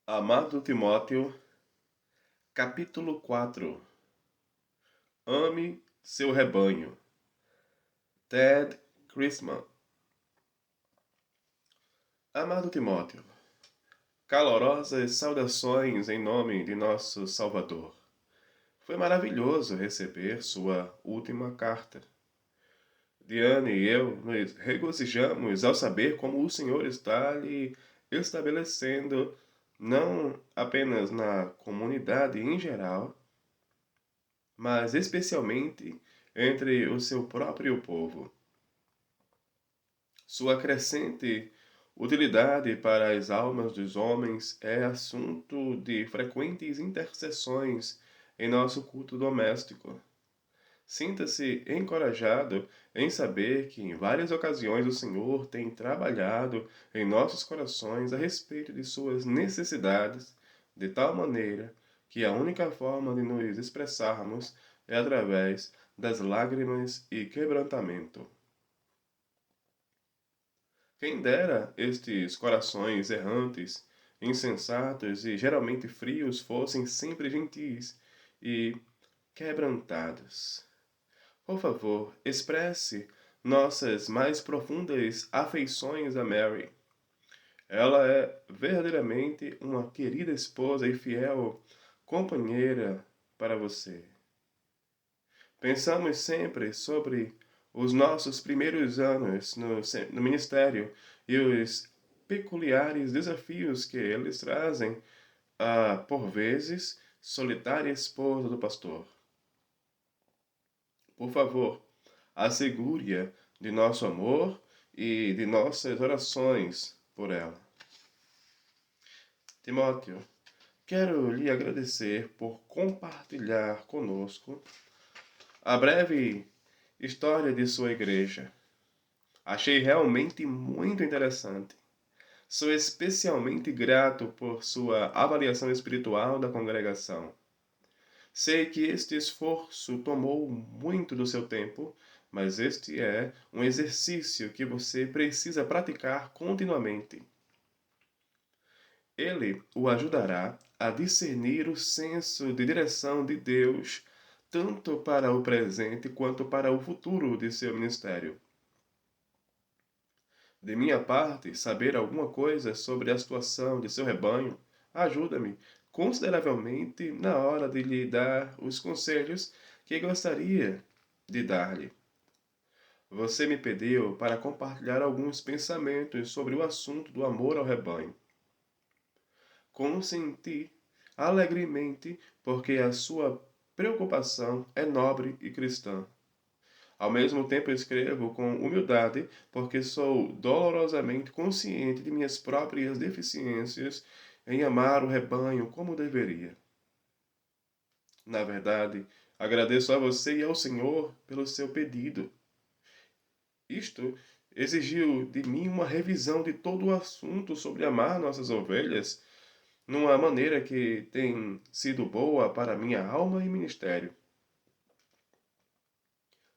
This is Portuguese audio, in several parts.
Amado Timóteo, capítulo 4. Ame seu rebanho. Ted Chrisman. Amado Timóteo, calorosas saudações em nome de nosso Salvador. Foi maravilhoso receber sua última carta. Diane e eu nos regozijamos ao saber como o Senhor está lhe estabelecendo, não apenas na comunidade em geral, mas especialmente entre o seu próprio povo. Sua crescente utilidade para as almas dos homens é assunto de frequentes intercessões em nosso culto doméstico. Sinta-se encorajado em saber que em várias ocasiões o Senhor tem trabalhado em nossos corações a respeito de suas necessidades, de tal maneira que a única forma de nos expressarmos é através das lágrimas e quebrantamento. Quem dera estes corações errantes, insensatos e geralmente frios fossem sempre gentis e quebrantados. Por favor, expresse nossas mais profundas afeições a Mary. Ela é verdadeiramente uma querida esposa e fiel companheira para você. Pensamos sempre sobre os nossos primeiros anos no ministério e os peculiares desafios que eles trazem à, por vezes, solitária esposa do pastor. Por favor, assegure-a de nosso amor e de nossas orações por ela. Timóteo, quero lhe agradecer por compartilhar conosco a breve história de sua igreja. Achei realmente muito interessante. Sou especialmente grato por sua avaliação espiritual da congregação. Sei que este esforço tomou muito do seu tempo, mas este é um exercício que você precisa praticar continuamente. Ele o ajudará a discernir o senso de direção de Deus, tanto para o presente quanto para o futuro de seu ministério. De minha parte, saber alguma coisa sobre a situação de seu rebanho ajuda-me consideravelmente na hora de lhe dar os conselhos que gostaria de dar-lhe. Você me pediu para compartilhar alguns pensamentos sobre o assunto do amor ao rebanho. Consenti alegremente porque a sua preocupação é nobre e cristã. Ao mesmo tempo escrevo com humildade, porque sou dolorosamente consciente de minhas próprias deficiências em amar o rebanho como deveria. Na verdade, agradeço a você e ao Senhor pelo seu pedido. Isto exigiu de mim uma revisão de todo o assunto sobre amar nossas ovelhas, numa maneira que tem sido boa para minha alma e ministério.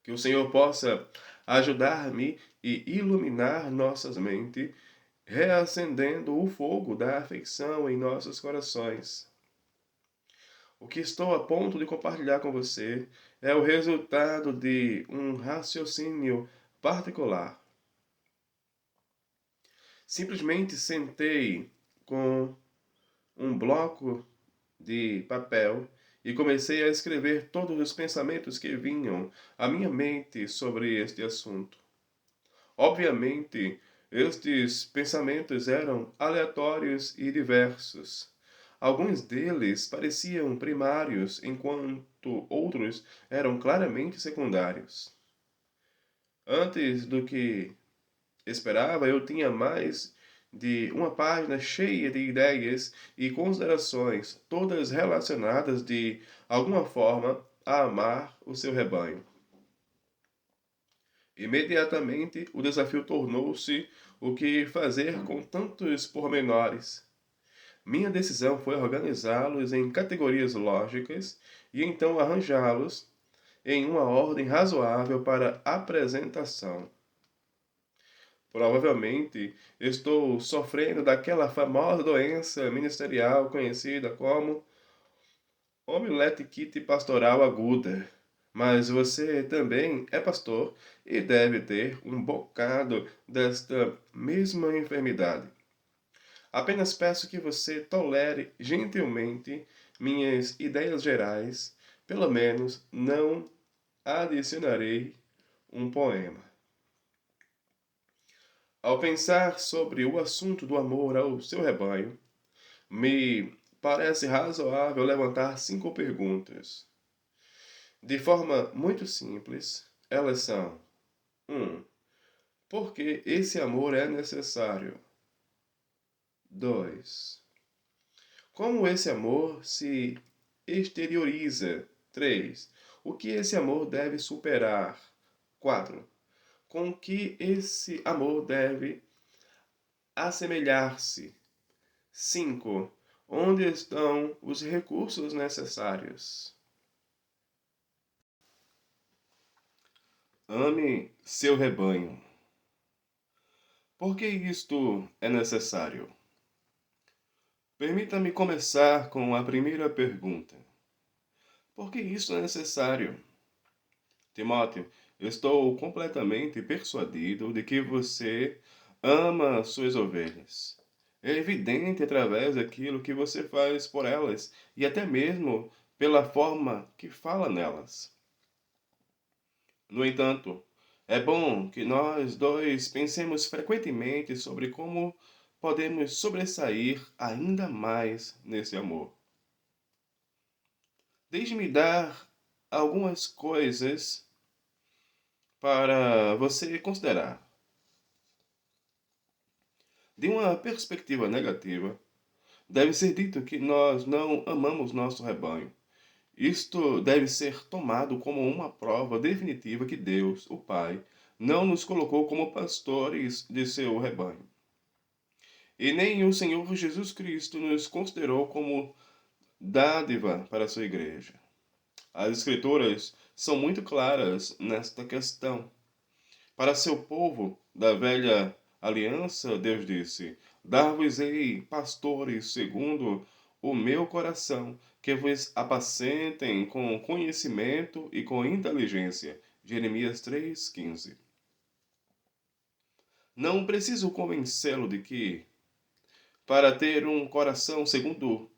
Que o Senhor possa ajudar-me e iluminar nossas mentes, reacendendo o fogo da afeição em nossos corações. O que estou a ponto de compartilhar com você é o resultado de um raciocínio particular. Simplesmente sentei com um bloco de papel e comecei a escrever todos os pensamentos que vinham à minha mente sobre este assunto. Obviamente, estes pensamentos eram aleatórios e diversos. Alguns deles pareciam primários, enquanto outros eram claramente secundários. Antes do que esperava, eu tinha mais de uma página cheia de ideias e considerações, todas relacionadas de alguma forma a amar o seu rebanho. Imediatamente, o desafio tornou-se o que fazer com tantos pormenores. Minha decisão foi organizá-los em categorias lógicas e então arranjá-los em uma ordem razoável para apresentação. Provavelmente estou sofrendo daquela famosa doença ministerial conhecida como homileticite pastoral aguda. Mas você também é pastor e deve ter um bocado desta mesma enfermidade. Apenas peço que você tolere gentilmente minhas ideias gerais, pelo menos não adicionarei um poema. Ao pensar sobre o assunto do amor ao seu rebanho, me parece razoável levantar 5 perguntas. De forma muito simples, elas são: 1. Por que esse amor é necessário? 2. Como esse amor se exterioriza? 3. O que esse amor deve superar? 4. Com que esse amor deve assemelhar-se? 5. Onde estão os recursos necessários? Ame seu rebanho. Por que isto é necessário? Permita-me começar com a primeira pergunta. Por que isso é necessário? Timóteo, estou completamente persuadido de que você ama suas ovelhas. É evidente através daquilo que você faz por elas e até mesmo pela forma que fala nelas. No entanto, é bom que nós dois pensemos frequentemente sobre como podemos sobressair ainda mais nesse amor. Deixe-me dar algumas coisas para você considerar. De uma perspectiva negativa, deve ser dito que nós não amamos nosso rebanho. Isto deve ser tomado como uma prova definitiva que Deus, o Pai, não nos colocou como pastores de seu rebanho. E nem o Senhor Jesus Cristo nos considerou como dádiva para a sua igreja. As Escrituras são muito claras nesta questão. Para seu povo da velha aliança, Deus disse: Dar-vos-ei pastores segundo o meu coração, que vos apacentem com conhecimento e com inteligência. Jeremias 3,15. Não preciso convencê-lo de que, para ter um coração segundo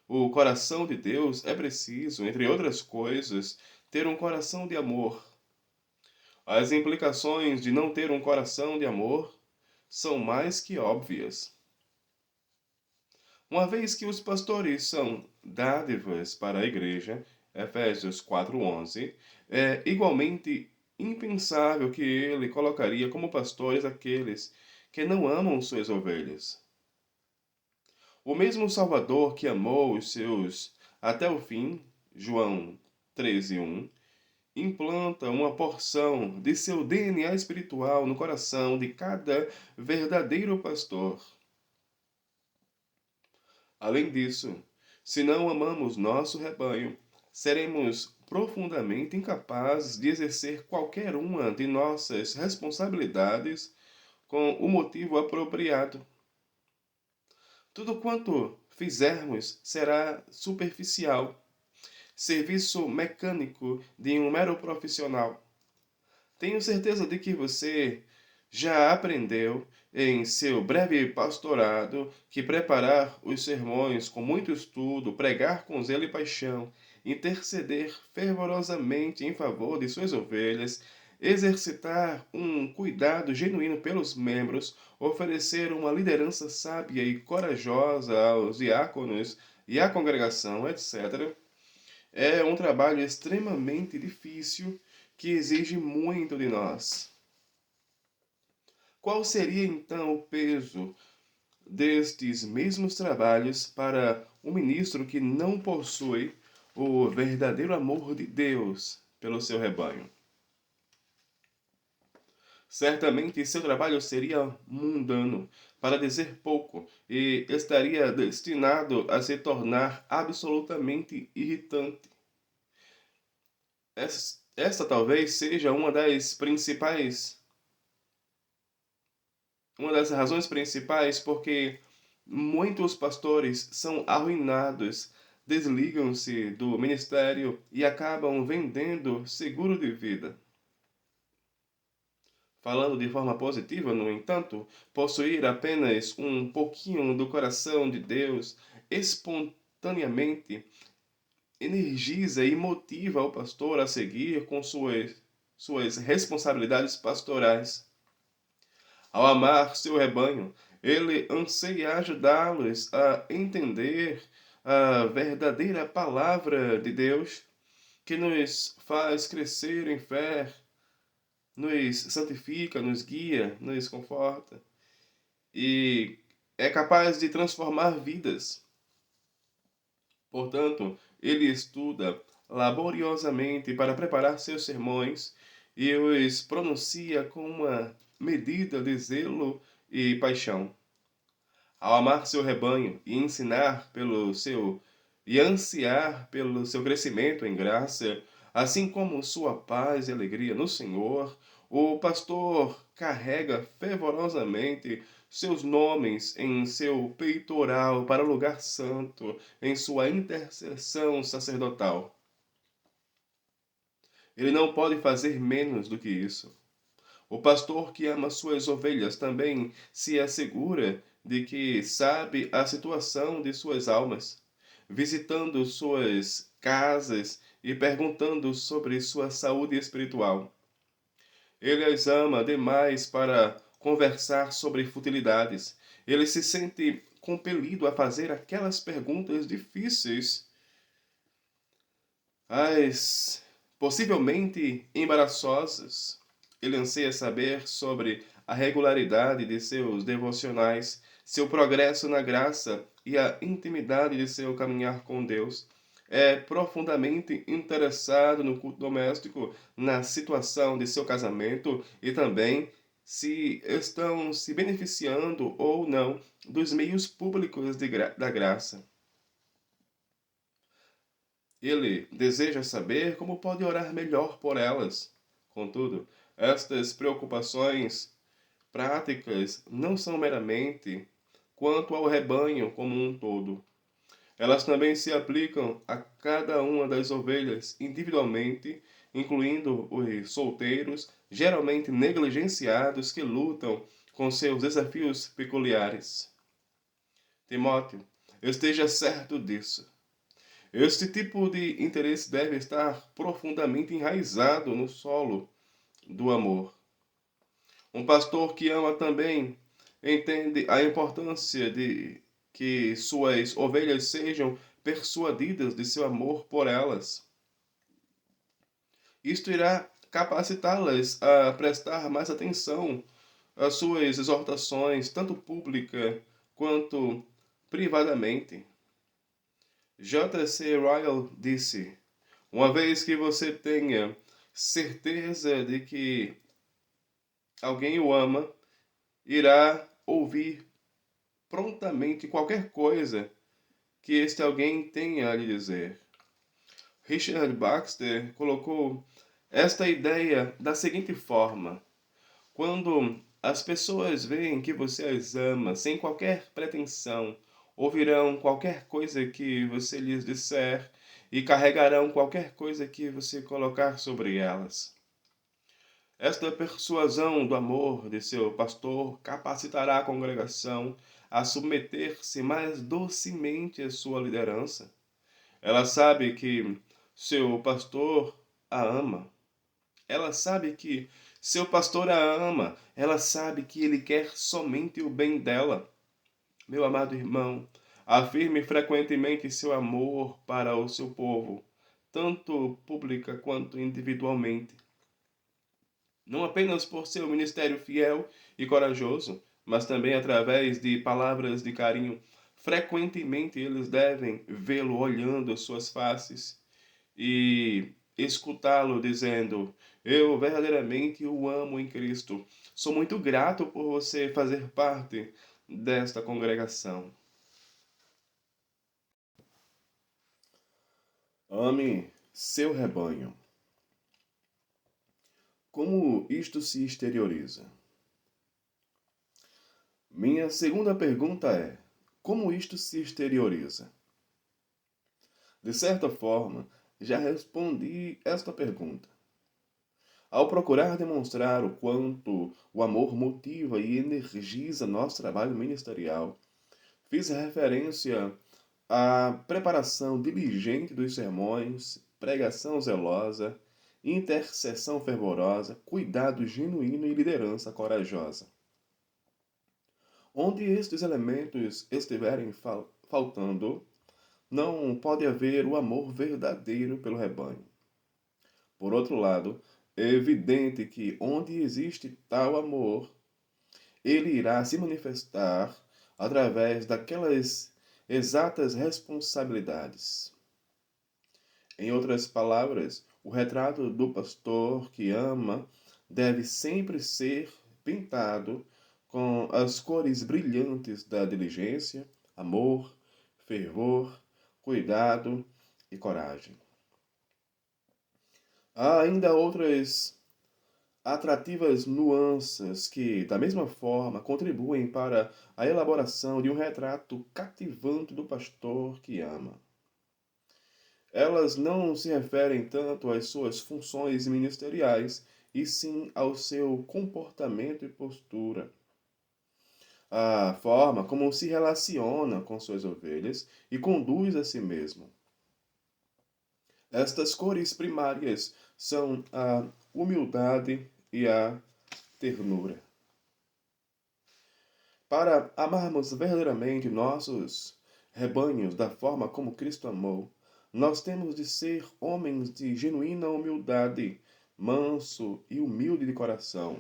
o coração de Deus, é preciso, entre outras coisas, ter um coração de amor. As implicações de não ter um coração de amor são mais que óbvias. Uma vez que os pastores são dádivas para a igreja, Efésios 4:11, é igualmente impensável que ele colocaria como pastores aqueles que não amam suas ovelhas. O mesmo Salvador que amou os seus até o fim, João 13:1, implanta uma porção de seu DNA espiritual no coração de cada verdadeiro pastor. Além disso, se não amamos nosso rebanho, seremos profundamente incapazes de exercer qualquer uma de nossas responsabilidades com o motivo apropriado. Tudo quanto fizermos será superficial, serviço mecânico de um mero profissional. Tenho certeza de que você já aprendeu em seu breve pastorado que preparar os sermões com muito estudo, pregar com zelo e paixão, interceder fervorosamente em favor de suas ovelhas, exercitar um cuidado genuíno pelos membros, oferecer uma liderança sábia e corajosa aos diáconos e à congregação, etc. É um trabalho extremamente difícil que exige muito de nós. Qual seria então o peso destes mesmos trabalhos para um ministro que não possui o verdadeiro amor de Deus pelo seu rebanho? Certamente seu trabalho seria mundano, para dizer pouco, e estaria destinado a se tornar absolutamente irritante. Esta talvez seja uma das principais uma das razões principais porque muitos pastores são arruinados, desligam-se do ministério e acabam vendendo seguro de vida. Falando de forma positiva, no entanto, possuir apenas um pouquinho do coração de Deus espontaneamente energiza e motiva o pastor a seguir com suas responsabilidades pastorais. Ao amar seu rebanho, ele anseia ajudá-los a entender a verdadeira palavra de Deus, que nos faz crescer em fé, nos santifica, nos guia, nos conforta e é capaz de transformar vidas. Portanto, ele estuda laboriosamente para preparar seus sermões e os pronuncia com uma medida de zelo e paixão. Ao amar seu rebanho e ensinar pelo seu e ansiar pelo seu crescimento em graça, assim como sua paz e alegria no Senhor, o pastor carrega fervorosamente seus nomes em seu peitoral para o lugar santo, em sua intercessão sacerdotal. Ele não pode fazer menos do que isso. O pastor que ama suas ovelhas também se assegura de que sabe a situação de suas almas, visitando suas casas e perguntando sobre sua saúde espiritual. Ele as ama demais para conversar sobre futilidades. Ele se sente compelido a fazer aquelas perguntas difíceis, as possivelmente embaraçosas. Ele anseia saber sobre a regularidade de seus devocionais, seu progresso na graça e a intimidade de seu caminhar com Deus. É profundamente interessado no culto doméstico, na situação de seu casamento e também se estão se beneficiando ou não dos meios públicos da graça. Ele deseja saber como pode orar melhor por elas. Contudo, estas preocupações práticas não são meramente quanto ao rebanho como um todo. Elas também se aplicam a cada uma das ovelhas individualmente, incluindo os solteiros, geralmente negligenciados que lutam com seus desafios peculiares. Timóteo, esteja certo disso. Este tipo de interesse deve estar profundamente enraizado no solo do amor. Um pastor que ama também entende a importância de que suas ovelhas sejam persuadidas de seu amor por elas. Isto irá capacitá-las a prestar mais atenção às suas exortações, tanto pública quanto privadamente. J.C. Ryle disse: uma vez que você tenha certeza de que alguém o ama, irá ouvir prontamente qualquer coisa que este alguém tenha a lhe dizer. Richard Baxter colocou esta ideia da seguinte forma: quando as pessoas veem que você as ama sem qualquer pretensão, ouvirão qualquer coisa que você lhes disser e carregarão qualquer coisa que você colocar sobre elas. Esta persuasão do amor de seu pastor capacitará a congregação a submeter-se mais docemente à sua liderança. Ela sabe que seu pastor a ama. Ela sabe que seu pastor a ama. Ela sabe que ele quer somente o bem dela. Meu amado irmão, afirme frequentemente seu amor para o seu povo, tanto pública quanto individualmente. Não apenas por seu ministério fiel e corajoso, mas também através de palavras de carinho. Frequentemente eles devem vê-lo olhando suas faces e escutá-lo dizendo: eu verdadeiramente o amo em Cristo. Sou muito grato por você fazer parte desta congregação. Ame seu rebanho. Como isto se exterioriza? Minha segunda pergunta é: como isto se exterioriza? De certa forma, já respondi esta pergunta. Ao procurar demonstrar o quanto o amor motiva e energiza nosso trabalho ministerial, fiz referência à preparação diligente dos sermões, pregação zelosa, intercessão fervorosa, cuidado genuíno e liderança corajosa. Onde estes elementos estiverem faltando, não pode haver o amor verdadeiro pelo rebanho. Por outro lado, é evidente que onde existe tal amor, ele irá se manifestar através daquelas exatas responsabilidades. Em outras palavras, o retrato do pastor que ama deve sempre ser pintado com as cores brilhantes da diligência, amor, fervor, cuidado e coragem. Há ainda outras atrativas nuances que, da mesma forma, contribuem para a elaboração de um retrato cativante do pastor que ama. Elas não se referem tanto às suas funções ministeriais, e sim ao seu comportamento e postura. A forma como se relaciona com suas ovelhas e conduz a si mesmo. Estas cores primárias são a humildade e a ternura. Para amarmos verdadeiramente nossos rebanhos da forma como Cristo amou, nós temos de ser homens de genuína humildade, manso e humilde de coração.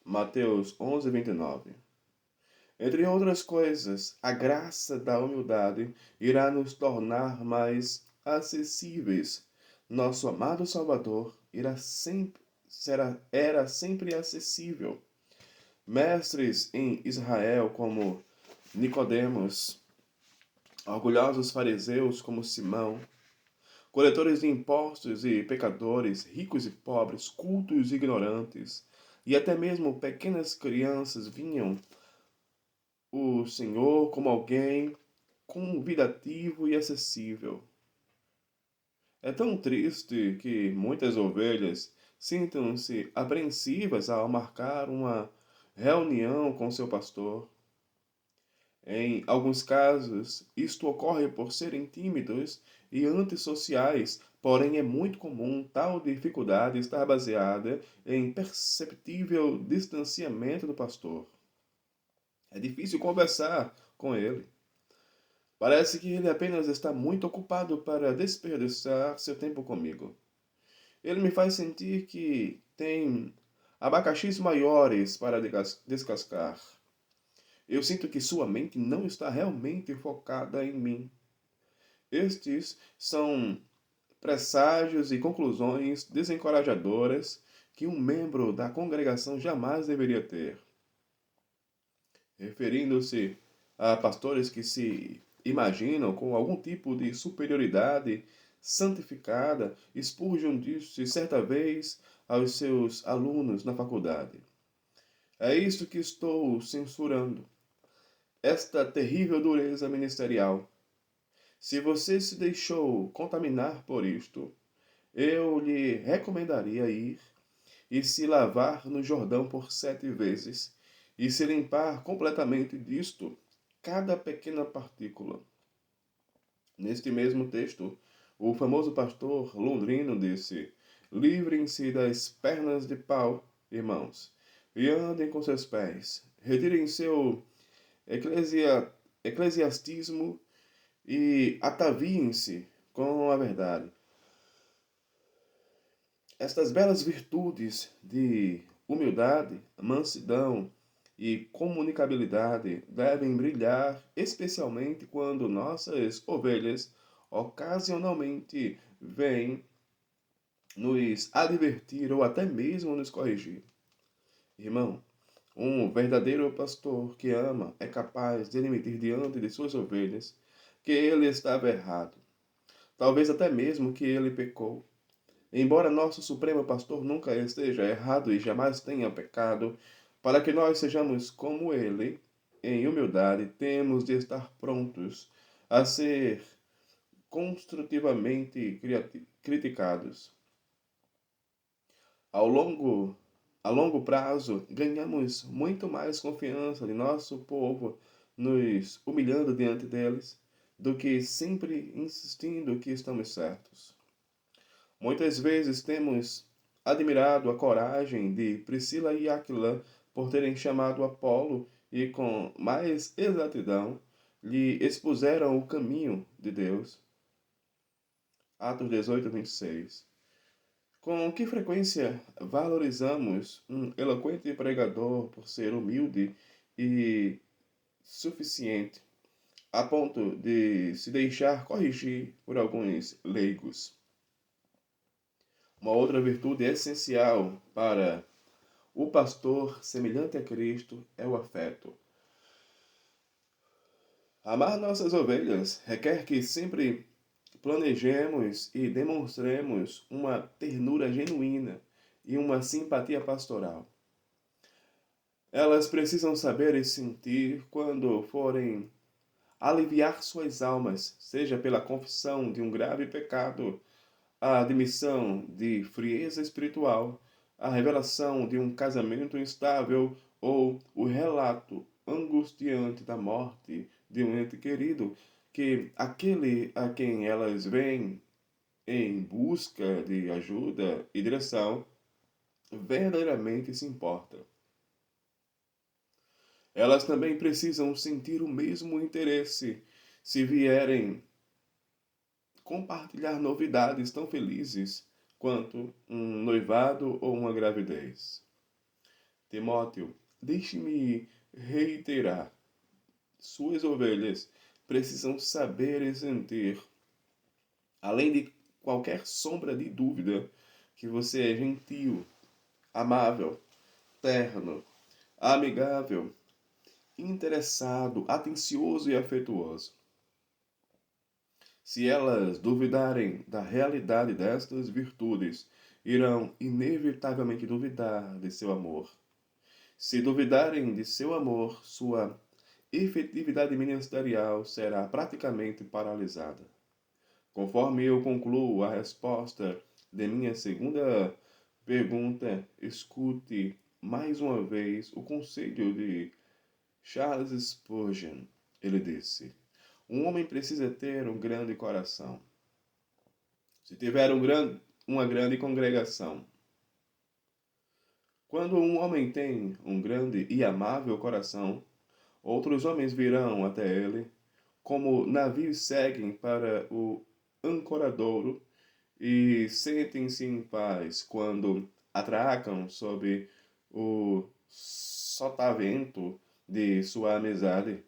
Mateus 11:29. Entre outras coisas, a graça da humildade irá nos tornar mais acessíveis. Nosso amado Salvador era sempre acessível. Mestres em Israel como Nicodemos, orgulhosos fariseus como Simão, coletores de impostos e pecadores, ricos e pobres, cultos e ignorantes, e até mesmo pequenas crianças vinham o Senhor como alguém convidativo e acessível. É tão triste que muitas ovelhas sintam-se apreensivas ao marcar uma reunião com seu pastor. Em alguns casos, isto ocorre por serem tímidos e antissociais, porém é muito comum tal dificuldade estar baseada em perceptível distanciamento do pastor. É difícil conversar com ele. Parece que ele apenas está muito ocupado para desperdiçar seu tempo comigo. Ele me faz sentir que tem abacaxis maiores para descascar. Eu sinto que sua mente não está realmente focada em mim. Estes são presságios e conclusões desencorajadoras que um membro da congregação jamais deveria ter. Referindo-se a pastores que se imaginam com algum tipo de superioridade santificada, Spurgeon disse certa vez aos seus alunos na faculdade: é isto que estou censurando, esta terrível dureza ministerial. Se você se deixou contaminar por isto, eu lhe recomendaria ir e se lavar no Jordão por 7 vezes, e se limpar completamente disto, cada pequena partícula. Neste mesmo texto, o famoso pastor londrino disse: livrem-se das pernas de pau, irmãos, e andem com seus pés. Retirem seu eclesiastismo e ataviem-se com a verdade. Estas belas virtudes de humildade, mansidão e comunicabilidade devem brilhar especialmente quando nossas ovelhas ocasionalmente vêm nos advertir ou até mesmo nos corrigir. Irmão, um verdadeiro pastor que ama é capaz de admitir diante de suas ovelhas que ele estava errado, talvez até mesmo que ele pecou. Embora nosso Supremo Pastor nunca esteja errado e jamais tenha pecado, para que nós sejamos como ele, em humildade, temos de estar prontos a ser construtivamente criticados. Ao longo, a longo prazo, ganhamos muito mais confiança de nosso povo nos humilhando diante deles do que sempre insistindo que estamos certos. Muitas vezes temos admirado a coragem de Priscila e Áquila por terem chamado Apolo e com mais exatidão lhe expuseram o caminho de Deus. Atos 18, 26. Com que frequência valorizamos um eloquente pregador por ser humilde e suficiente, a ponto de se deixar corrigir por alguns leigos? Uma outra virtude essencial para o pastor semelhante a Cristo é o afeto. Amar nossas ovelhas requer que sempre planejemos e demonstremos uma ternura genuína e uma simpatia pastoral. Elas precisam saber e sentir quando forem aliviar suas almas, seja pela confissão de um grave pecado, a admissão de frieza espiritual, a revelação de um casamento instável ou o relato angustiante da morte de um ente querido, que aquele a quem elas vêm em busca de ajuda e direção verdadeiramente se importa. Elas também precisam sentir o mesmo interesse se vierem compartilhar novidades tão felizes quanto um noivado ou uma gravidez. Timóteo, deixe-me reiterar: suas ovelhas precisam saber e sentir, além de qualquer sombra de dúvida, que você é gentil, amável, terno, amigável, interessado, atencioso e afetuoso. Se elas duvidarem da realidade destas virtudes, irão inevitavelmente duvidar de seu amor. Se duvidarem de seu amor, sua efetividade ministerial será praticamente paralisada. Conforme eu concluo a resposta de minha segunda pergunta, escute mais uma vez o conselho de Charles Spurgeon. Ele disse: um homem precisa ter um grande coração. Se tiver uma grande congregação. Quando um homem tem um grande e amável coração, outros homens virão até ele, como navios seguem para o ancoradouro, e sentem-se em paz quando atracam sob o sotavento de sua amizade.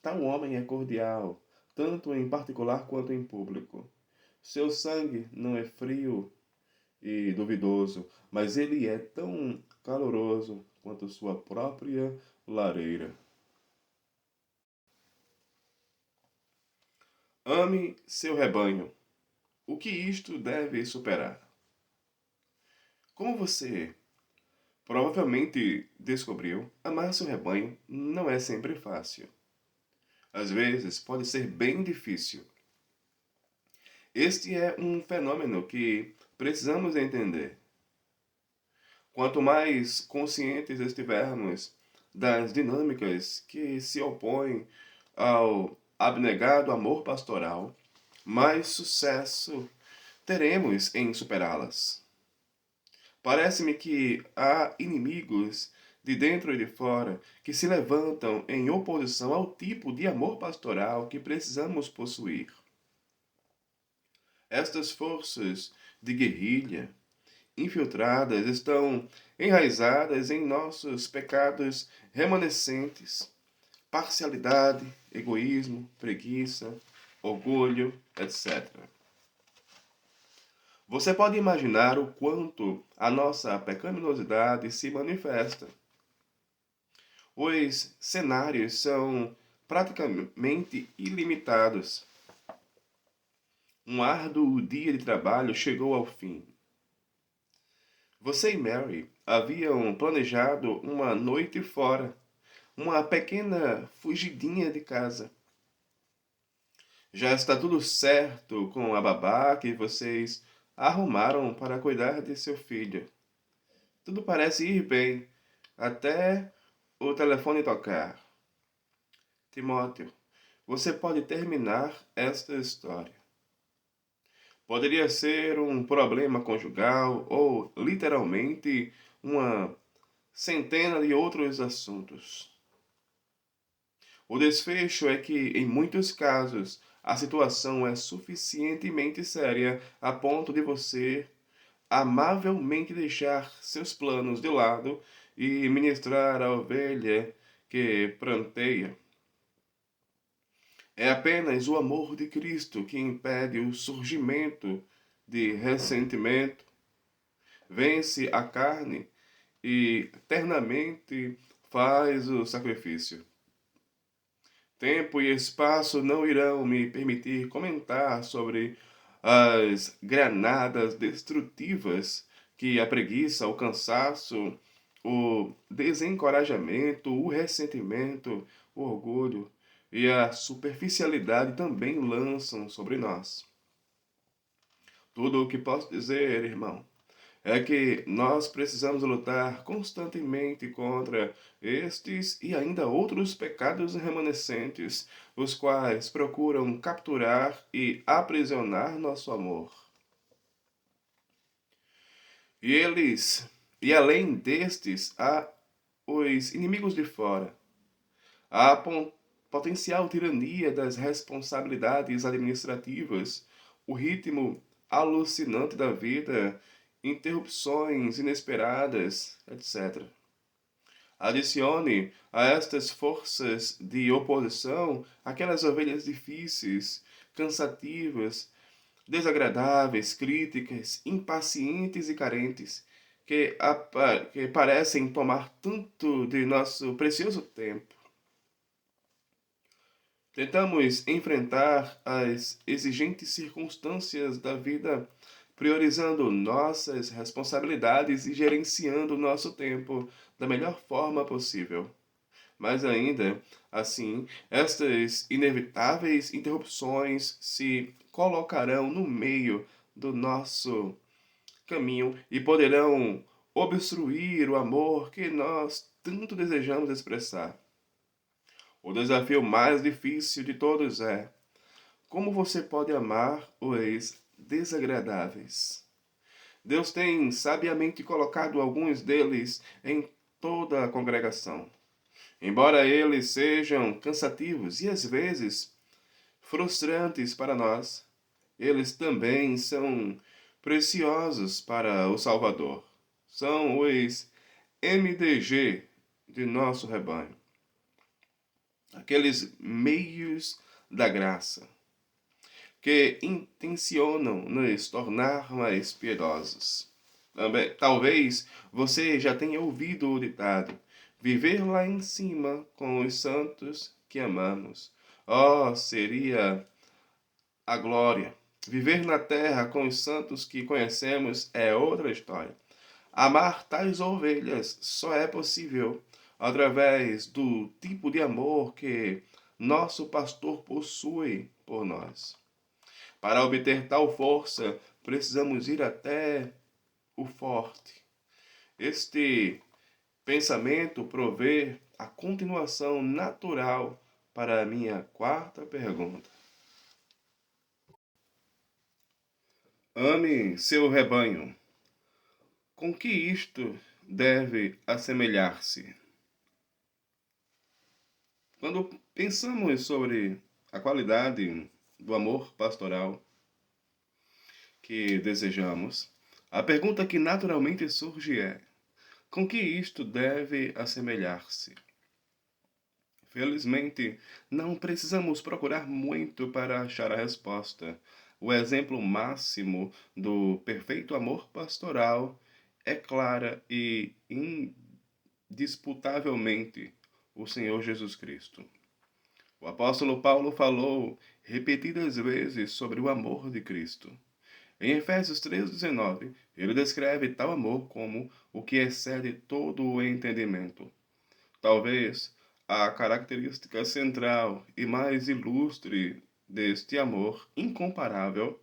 Tal homem é cordial, tanto em particular quanto em público. Seu sangue não é frio e duvidoso, mas ele é tão caloroso quanto sua própria lareira. Ame seu rebanho. O que isto deve superar? Como você provavelmente descobriu, amar seu rebanho não é sempre fácil. Às vezes pode ser bem difícil. Este é um fenômeno que precisamos entender. Quanto mais conscientes estivermos das dinâmicas que se opõem ao abnegado amor pastoral, mais sucesso teremos em superá-las. Parece-me que há inimigos de dentro e de fora que se levantam em oposição ao tipo de amor pastoral que precisamos possuir. Estas forças de guerrilha infiltradas estão enraizadas em nossos pecados remanescentes: parcialidade, egoísmo, preguiça, orgulho, etc. Você pode imaginar o quanto a nossa pecaminosidade se manifesta. Os cenários são praticamente ilimitados. Um árduo dia de trabalho chegou ao fim. Você e Mary haviam planejado uma noite fora, uma pequena fugidinha de casa. Já está tudo certo com a babá que vocês arrumaram para cuidar de seu filho. Tudo parece ir bem, até o telefone tocar. Timóteo, você pode terminar esta história. Poderia ser um problema conjugal ou, literalmente, uma centena de outros assuntos. O desfecho é que, em muitos casos, a situação é suficientemente séria a ponto de você amavelmente deixar seus planos de lado e ministrar a ovelha que pranteia. É apenas o amor de Cristo que impede o surgimento de ressentimento, vence a carne e eternamente faz o sacrifício. Tempo e espaço não irão me permitir comentar sobre as granadas destrutivas que a preguiça, o cansaço, o desencorajamento, o ressentimento, o orgulho e a superficialidade também lançam sobre nós. Tudo o que posso dizer, irmão, é que nós precisamos lutar constantemente contra estes e ainda outros pecados remanescentes, os quais procuram capturar e aprisionar nosso amor. E além destes, há os inimigos de fora, a potencial tirania das responsabilidades administrativas, o ritmo alucinante da vida, interrupções inesperadas, etc. Adicione a estas forças de oposição aquelas ovelhas difíceis, cansativas, desagradáveis, críticas, impacientes e carentes, que parecem tomar tanto de nosso precioso tempo. Tentamos enfrentar as exigentes circunstâncias da vida, priorizando nossas responsabilidades e gerenciando nosso tempo da melhor forma possível. Mas ainda assim, estas inevitáveis interrupções se colocarão no meio do nosso caminho e poderão obstruir o amor que nós tanto desejamos expressar. O desafio mais difícil de todos é: como você pode amar os desagradáveis? Deus tem sabiamente colocado alguns deles em toda a congregação. Embora eles sejam cansativos e às vezes frustrantes para nós, eles também são preciosos para o Salvador. São os MDG de nosso rebanho, aqueles meios da graça que intencionam nos tornar mais piedosos. Também, talvez você já tenha ouvido o ditado: viver lá em cima com os santos que amamos. Oh, seria a glória! Viver na terra com os santos que conhecemos é outra história. Amar tais ovelhas só é possível através do tipo de amor que nosso pastor possui por nós. Para obter tal força, precisamos ir até o forte. Este pensamento provê a continuação natural para a minha quarta pergunta. Ame seu rebanho. Com que isto deve assemelhar-se? Quando pensamos sobre a qualidade do amor pastoral que desejamos, a pergunta que naturalmente surge é: com que isto deve assemelhar-se? Felizmente, não precisamos procurar muito para achar a resposta. O exemplo máximo do perfeito amor pastoral é clara e indisputavelmente o Senhor Jesus Cristo. O apóstolo Paulo falou repetidas vezes sobre o amor de Cristo. Em Efésios 3,19, ele descreve tal amor como o que excede todo o entendimento. Talvez A característica central e mais ilustre deste amor incomparável,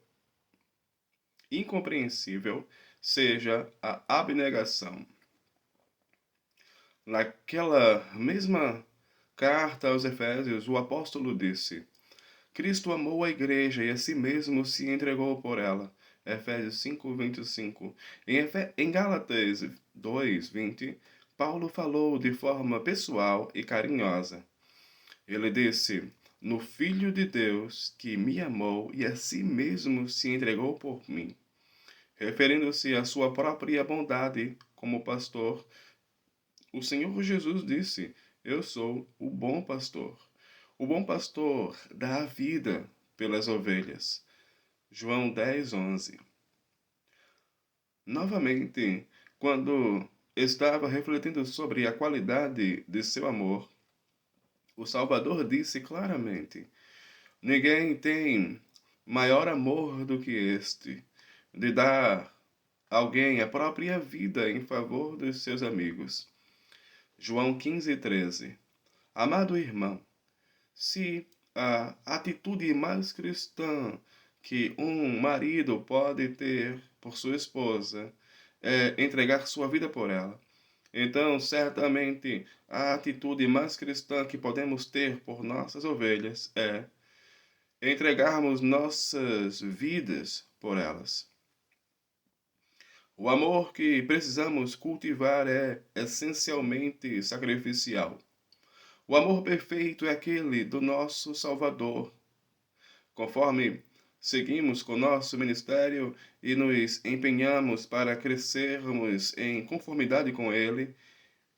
incompreensível, seja a abnegação. Naquela mesma carta aos Efésios, o apóstolo disse: Cristo amou a igreja e a si mesmo se entregou por ela. Efésios 5:25. Em Gálatas 2:20, Paulo falou de forma pessoal e carinhosa. Ele disse: No Filho de Deus que me amou e a si mesmo se entregou por mim, referindo-se à sua própria bondade como pastor. O Senhor Jesus disse: Eu sou o bom pastor. O bom pastor dá a vida pelas ovelhas. João 10:11. Novamente, quando estava refletindo sobre a qualidade de seu amor, o Salvador disse claramente: Ninguém tem maior amor do que este, de dar alguém a própria vida em favor dos seus amigos. João 15:13. Amado irmão, se a atitude mais cristã que um marido pode ter por sua esposa é entregar sua vida por ela, então certamente a atitude mais cristã que podemos ter por nossas ovelhas é entregarmos nossas vidas por elas. O amor que precisamos cultivar é essencialmente sacrificial. O amor perfeito é aquele do nosso Salvador. Conforme seguimos com nosso ministério e nos empenhamos para crescermos em conformidade com Ele,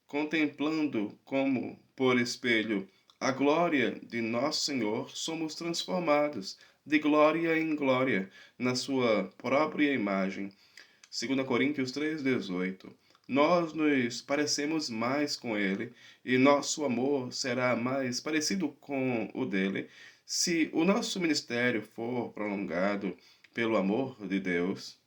contemplando como por espelho a glória de nosso Senhor, somos transformados de glória em glória na sua própria imagem. 2 Coríntios 3:18. Nós nos parecemos mais com Ele e nosso amor será mais parecido com o dele se o nosso ministério for prolongado pelo amor de Deus.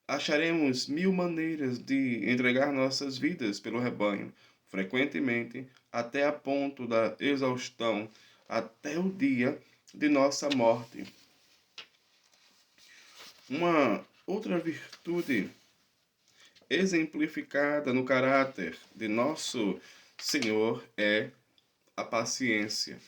Acharemos mil maneiras de entregar nossas vidas pelo rebanho, frequentemente até a ponto da exaustão, até o dia de nossa morte. Uma outra virtude exemplificada no caráter de nosso Senhor é a paciência.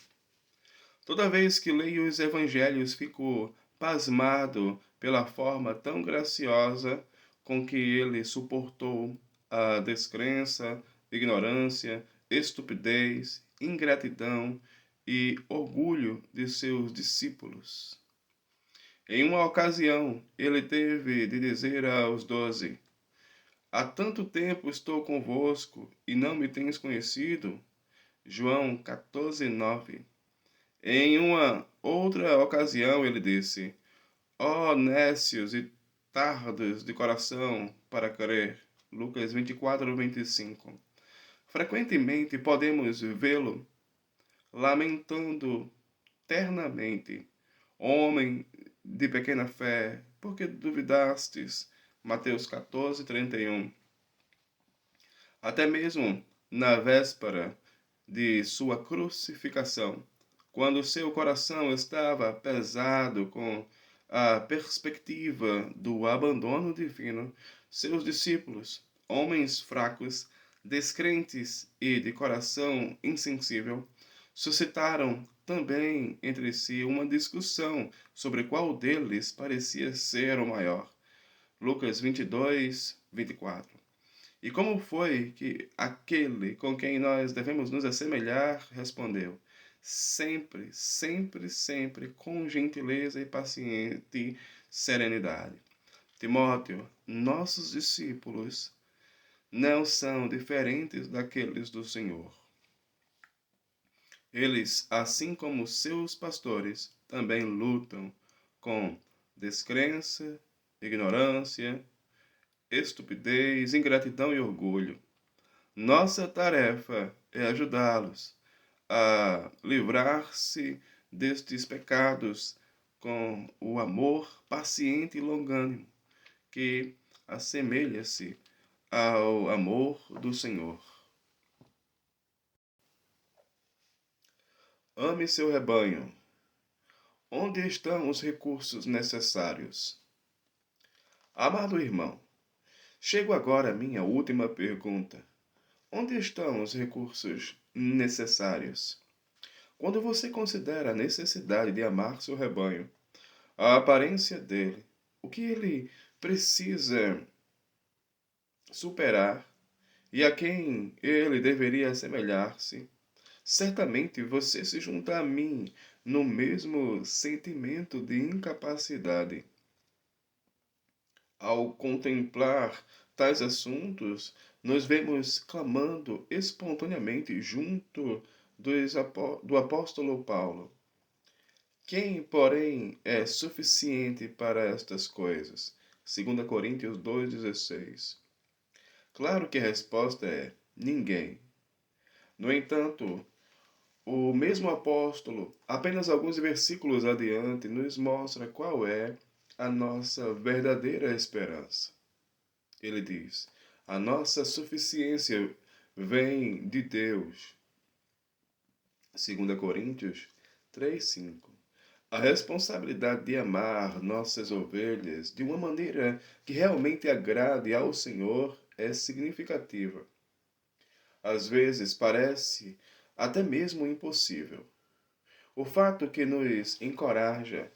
Toda vez que leio os evangelhos, fico pasmado pela forma tão graciosa com que ele suportou a descrença, ignorância, estupidez, ingratidão e orgulho de seus discípulos. Em uma ocasião, ele teve de dizer aos 12: Há tanto tempo estou convosco e não me tens conhecido? João 14:9. Em uma outra ocasião ele disse: Ó nécios e tardos de coração para crer. Lucas 24:25. Frequentemente podemos vê-lo lamentando ternamente: Homem de pequena fé, por que duvidastes? Mateus 14:31. Até mesmo na véspera de sua crucificação, quando seu coração estava pesado com a perspectiva do abandono divino, seus discípulos, homens fracos, descrentes e de coração insensível, suscitaram também entre si uma discussão sobre qual deles parecia ser o maior. Lucas 22:24. E como foi que aquele com quem nós devemos nos assemelhar respondeu: Sempre, sempre, sempre, com gentileza e paciente serenidade. Timóteo, nossos discípulos não são diferentes daqueles do Senhor. Eles, assim como seus pastores, também lutam com descrença, ignorância, estupidez, ingratidão e orgulho. Nossa tarefa é ajudá-los a livrar-se destes pecados com o amor paciente e longânimo, que assemelha-se ao amor do Senhor. Ame seu rebanho. Onde estão os recursos necessários? Amado irmão, chego agora à minha última pergunta. Onde estão os recursos necessários? Quando você considera a necessidade de amar seu rebanho, a aparência dele, o que ele precisa superar e a quem ele deveria assemelhar-se, certamente você se junta a mim no mesmo sentimento de incapacidade. Ao contemplar tais assuntos, nos vemos clamando espontaneamente junto do apóstolo Paulo. Quem, porém, é suficiente para estas coisas? 2 Coríntios 2,16. Claro que a resposta é ninguém. No entanto, o mesmo apóstolo, apenas alguns versículos adiante, nos mostra qual é a nossa verdadeira esperança. Ele diz: a nossa suficiência vem de Deus. 2 Coríntios 3:5. A responsabilidade de amar nossas ovelhas de uma maneira que realmente agrade ao Senhor é significativa. Às vezes parece até mesmo impossível. O fato que nos encoraja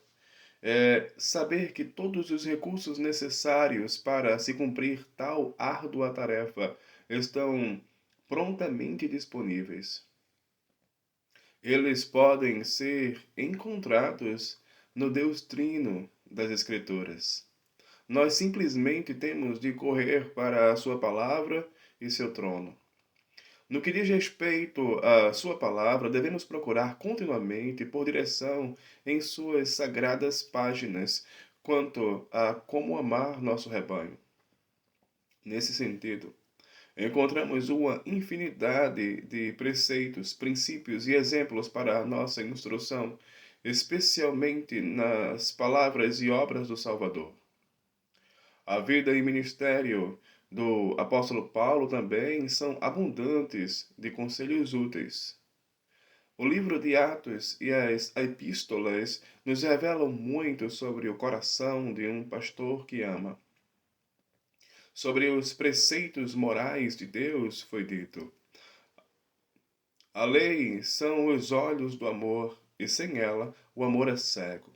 é saber que todos os recursos necessários para se cumprir tal árdua tarefa estão prontamente disponíveis. Eles podem ser encontrados no Deus Trino das Escrituras. Nós simplesmente temos de correr para a Sua palavra e seu trono. No que diz respeito à Sua palavra, devemos procurar continuamente por direção em Suas sagradas páginas quanto a como amar nosso rebanho. Nesse sentido, encontramos uma infinidade de preceitos, princípios e exemplos para a nossa instrução, especialmente nas palavras e obras do Salvador. A vida e ministério do apóstolo Paulo também são abundantes de conselhos úteis. O livro de Atos e as epístolas nos revelam muito sobre o coração de um pastor que ama. Sobre os preceitos morais de Deus foi dito: a lei são os olhos do amor, e sem ela o amor é cego.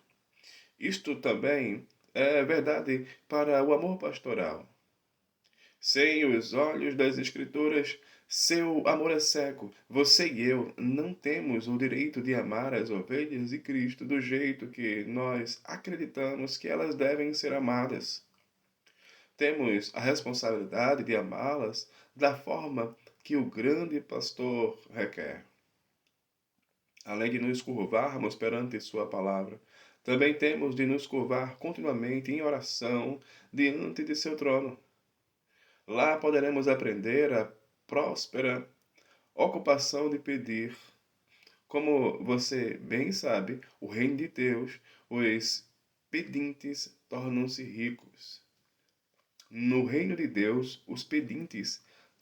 Isto também é verdade para o amor pastoral. Sem os olhos das Escrituras, seu amor é cego. Você e eu não temos o direito de amar as ovelhas de Cristo do jeito que nós acreditamos que elas devem ser amadas. Temos a responsabilidade de amá-las da forma que o grande pastor requer. Além de nos curvarmos perante Sua palavra, também temos de nos curvar continuamente em oração diante de Seu trono. Lá poderemos aprender a próspera ocupação de pedir. Como você bem sabe, o reino de Deus, os pedintes tornam-se ricos. No reino de Deus, os pedintes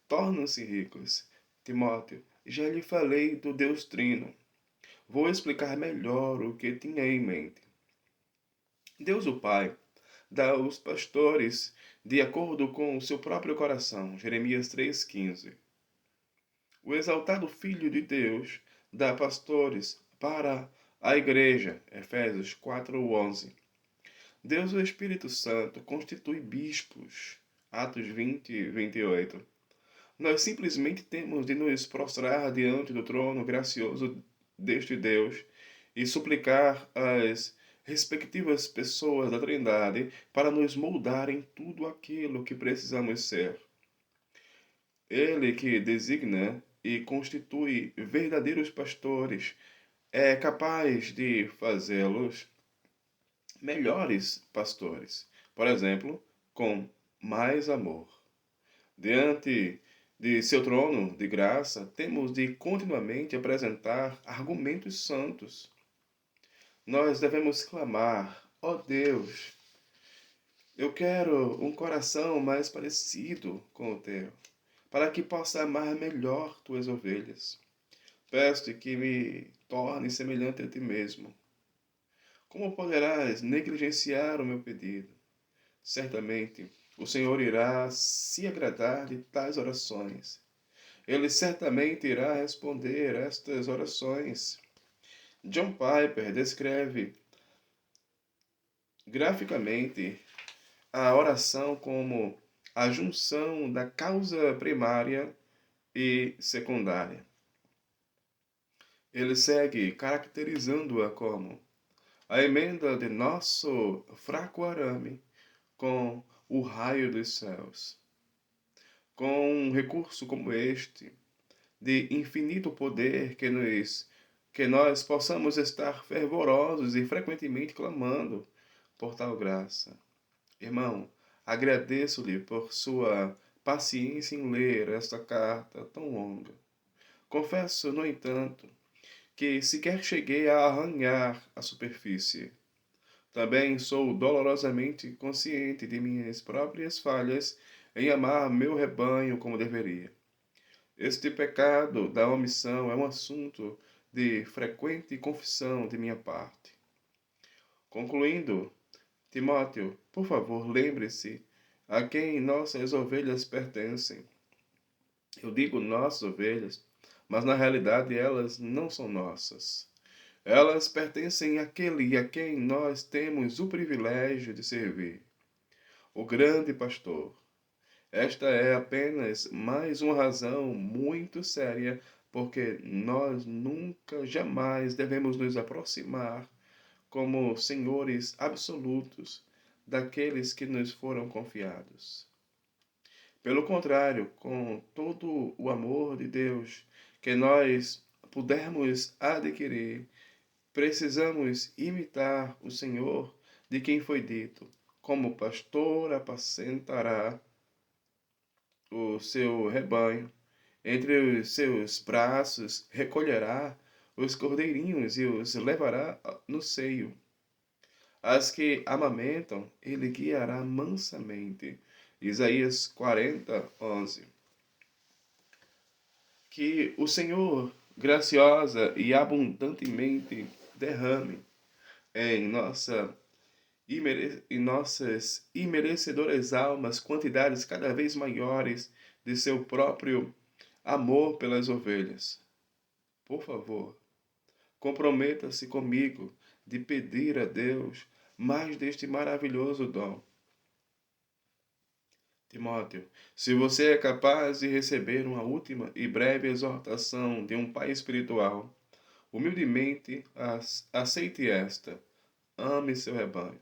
tornam-se ricos. Timóteo, já lhe falei do Deus Trino. Vou explicar melhor o que tinha em mente. Deus o Pai dá aos pastores de acordo com o seu próprio coração. Jeremias 3,15. O exaltado Filho de Deus dá pastores para a igreja. Efésios 4:11. Deus o Espírito Santo constitui bispos. Atos 20:28. Nós simplesmente temos de nos prostrar diante do trono gracioso deste Deus e suplicar às respectivas pessoas da Trindade para nos moldar em tudo aquilo que precisamos ser. Ele que designa e constitui verdadeiros pastores é capaz de fazê-los melhores pastores. Por exemplo, com mais amor. Diante de seu trono de graça, temos de continuamente apresentar argumentos santos. Nós devemos clamar: ó Deus, eu quero um coração mais parecido com o teu, para que possa amar melhor tuas ovelhas. Peço-te que me torne semelhante a ti mesmo. Como poderás negligenciar o meu pedido? Certamente, o Senhor irá se agradar de tais orações. Ele certamente irá responder estas orações. John Piper descreve graficamente a oração como a junção da causa primária e secundária. Ele segue caracterizando-a como a emenda de nosso fraco arame com o raio dos céus. Com um recurso como este, de infinito poder que nós possamos estar fervorosos e frequentemente clamando por tal graça. Irmão, agradeço-lhe por sua paciência em ler esta carta tão longa. Confesso, no entanto, que sequer cheguei a arranhar a superfície. Também sou dolorosamente consciente de minhas próprias falhas em amar meu rebanho como deveria. Este pecado da omissão é um assunto de frequente confissão de minha parte. Concluindo, Timóteo, por favor, lembre-se a quem nossas ovelhas pertencem. Eu digo nossas ovelhas, mas na realidade elas não são nossas. Elas pertencem àquele a quem nós temos o privilégio de servir, o grande pastor. Esta é apenas mais uma razão muito séria porque nós nunca, jamais devemos nos aproximar como senhores absolutos daqueles que nos foram confiados. Pelo contrário, com todo o amor de Deus que nós pudermos adquirir, precisamos imitar o Senhor, de quem foi dito: como o pastor apacentará o seu rebanho, entre os seus braços recolherá os cordeirinhos e os levará no seio. As que amamentam, ele guiará mansamente. Isaías 40:11. Que o Senhor graciosa e abundantemente derrame em nossas imerecedoras almas quantidades cada vez maiores de seu próprio amor pelas ovelhas. Por favor, comprometa-se comigo de pedir a Deus mais deste maravilhoso dom. Timóteo, se você é capaz de receber uma última e breve exortação de um pai espiritual, humildemente aceite esta: ame seu rebanho.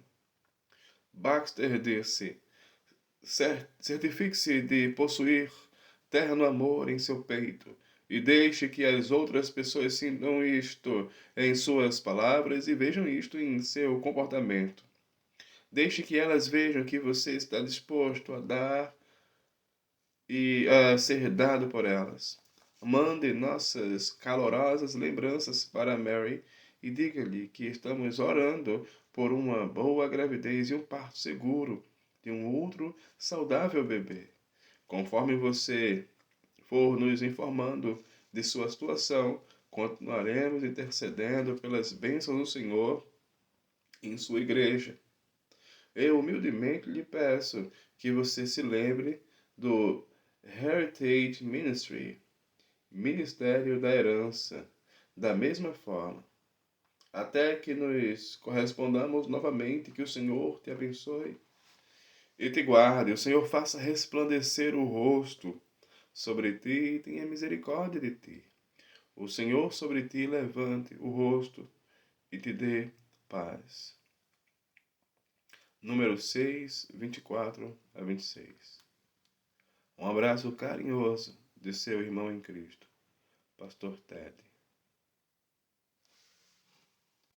Baxter disse: certifique-se de possuir terno amor em seu peito e deixe que as outras pessoas sintam isto em suas palavras e vejam isto em seu comportamento. Deixe que elas vejam que você está disposto a dar e a ser dado por elas. Mande nossas calorosas lembranças para Mary e diga-lhe que estamos orando por uma boa gravidez e um parto seguro de um outro saudável bebê. Conforme você for nos informando de sua situação, continuaremos intercedendo pelas bênçãos do Senhor em sua igreja. Eu humildemente lhe peço que você se lembre do Heritage Ministry, Ministério da Herança, da mesma forma. Até que nos correspondamos novamente, que o Senhor te abençoe e te guarde. O Senhor faça resplandecer o rosto sobre ti e tenha misericórdia de ti. O Senhor sobre ti levante o rosto e te dê paz. Número 6, 24-26. Um abraço carinhoso de seu irmão em Cristo, Pastor Ted.